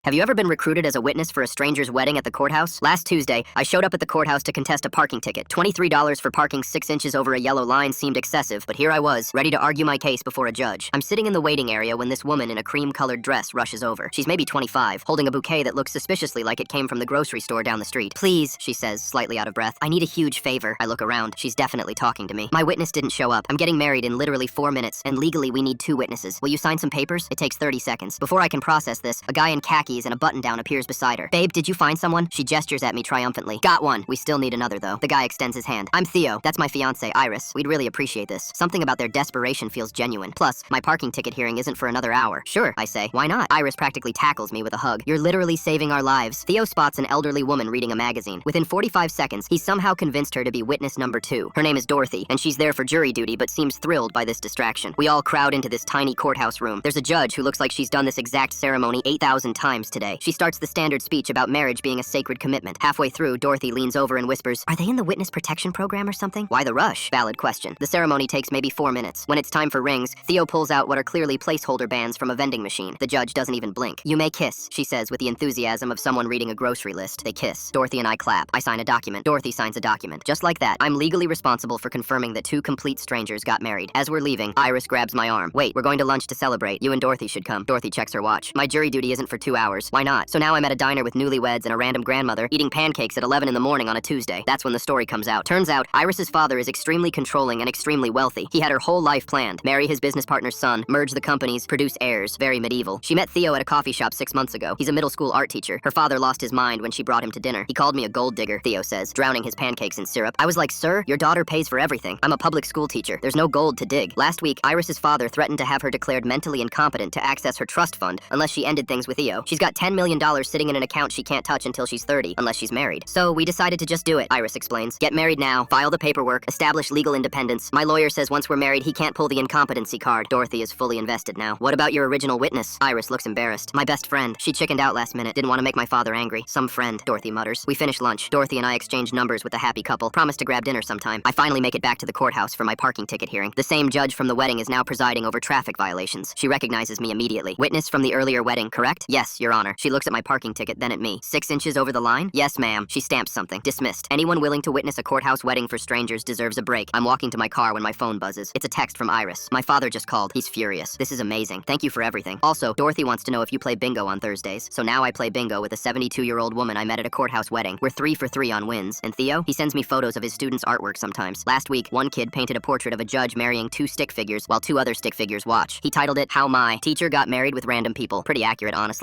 Have you ever been recruited as a witness for a stranger's wedding at the courthouse? Last Tuesday, I showed up at the courthouse to contest a parking ticket. $23 for parking 6 inches over a yellow line seemed excessive, but here I was, ready to argue my case before a judge. I'm sitting in the waiting area when this woman in a cream-colored dress rushes over. She's maybe 25, holding a bouquet that looks suspiciously like it came from the grocery store down the street. "Please," she says, slightly out of breath. "I need a huge favor." I look around. She's definitely talking to me. My witness didn't show up. I'm getting married in literally 4 minutes, and legally we need 2 witnesses. Will you sign some papers? It takes 30 seconds. Before I can process this, a guy in khakis and a button-down appears beside her. "Babe, did you find someone?" She gestures at me triumphantly. "Got one. We still need another, though." The guy extends his hand. "I'm Theo. That's my fiancée, Iris. We'd really appreciate this. Something about their desperation feels genuine. Plus, my parking ticket hearing isn't for another hour." "Sure," I say. "Why not?" Iris practically tackles me with a hug. "You're literally saving our lives." Theo spots an elderly woman reading a magazine. Within 45 seconds, he's somehow convinced her to be witness number 2. Her name is Dorothy, and she's there for jury duty but seems thrilled by this distraction. We all crowd into this tiny courthouse room. There's a judge who looks like she's done this exact ceremony 8,000 times today. She starts the standard speech about marriage being a sacred commitment. Halfway through, Dorothy leans over and whispers, "Are they in the witness protection program or something?" Why the rush? Valid question. The ceremony takes maybe 4 minutes. When it's time for rings, Theo pulls out what are clearly placeholder bands from a vending machine. The judge doesn't even blink. "You may kiss," she says with the enthusiasm of someone reading a grocery list. They kiss. Dorothy and I clap. I sign a document. Dorothy signs a document. Just like that, I'm legally responsible for confirming that 2 complete strangers got married. As we're leaving, Iris grabs my arm. "Wait, we're going to lunch to celebrate. You and Dorothy should come." Dorothy checks her watch. "My jury duty isn't for 2 hours. Why not?" So now I'm at a diner with newlyweds and a random grandmother eating pancakes at 11 in the morning on a Tuesday. That's when the story comes out. Turns out, Iris's father is extremely controlling and extremely wealthy. He had her whole life planned. Marry his business partner's son, merge the companies, produce heirs. Very medieval. She met Theo at a coffee shop 6 months ago. He's a middle school art teacher. Her father lost his mind when she brought him to dinner. He called me a gold digger, Theo says, drowning his pancakes in syrup. I was like, "Sir, your daughter pays for everything. I'm a public school teacher. There's no gold to dig." Last week, Iris's father threatened to have her declared mentally incompetent to access her trust fund unless she ended things with Theo. She's got $10 million sitting in an account she can't touch until she's 30, unless she's married. "So we decided to just do it," Iris explains. "Get married now, file the paperwork, establish legal independence. My lawyer says once we're married, he can't pull the incompetency card." Dorothy is fully invested now. "What about your original witness?" Iris looks embarrassed. "My best friend. She chickened out last minute. Didn't want to make my father angry." "Some friend," Dorothy mutters. We finish lunch. Dorothy and I exchange numbers with the happy couple. Promise to grab dinner sometime. I finally make it back to the courthouse for my parking ticket hearing. The same judge from the wedding is now presiding over traffic violations. She recognizes me immediately. "Witness from the earlier wedding, correct?" "Yes, Your Honor." She looks at my parking ticket, then at me. 6 inches over the line?" "Yes, ma'am." She stamps something. "Dismissed. Anyone willing to witness a courthouse wedding for strangers deserves a break." I'm walking to my car when my phone buzzes. It's a text from Iris. "My father just called. He's furious. This is amazing. Thank you for everything. Also, Dorothy wants to know if you play bingo on Thursdays." So now I play bingo with a 72-year-old woman I met at a courthouse wedding. We're 3 for 3 on wins. And Theo? He sends me photos of his students' artwork sometimes. Last week, one kid painted a portrait of a judge marrying 2 stick figures while 2 other stick figures watch. He titled it, "How My Teacher Got Married with Random People." Pretty accurate, honestly.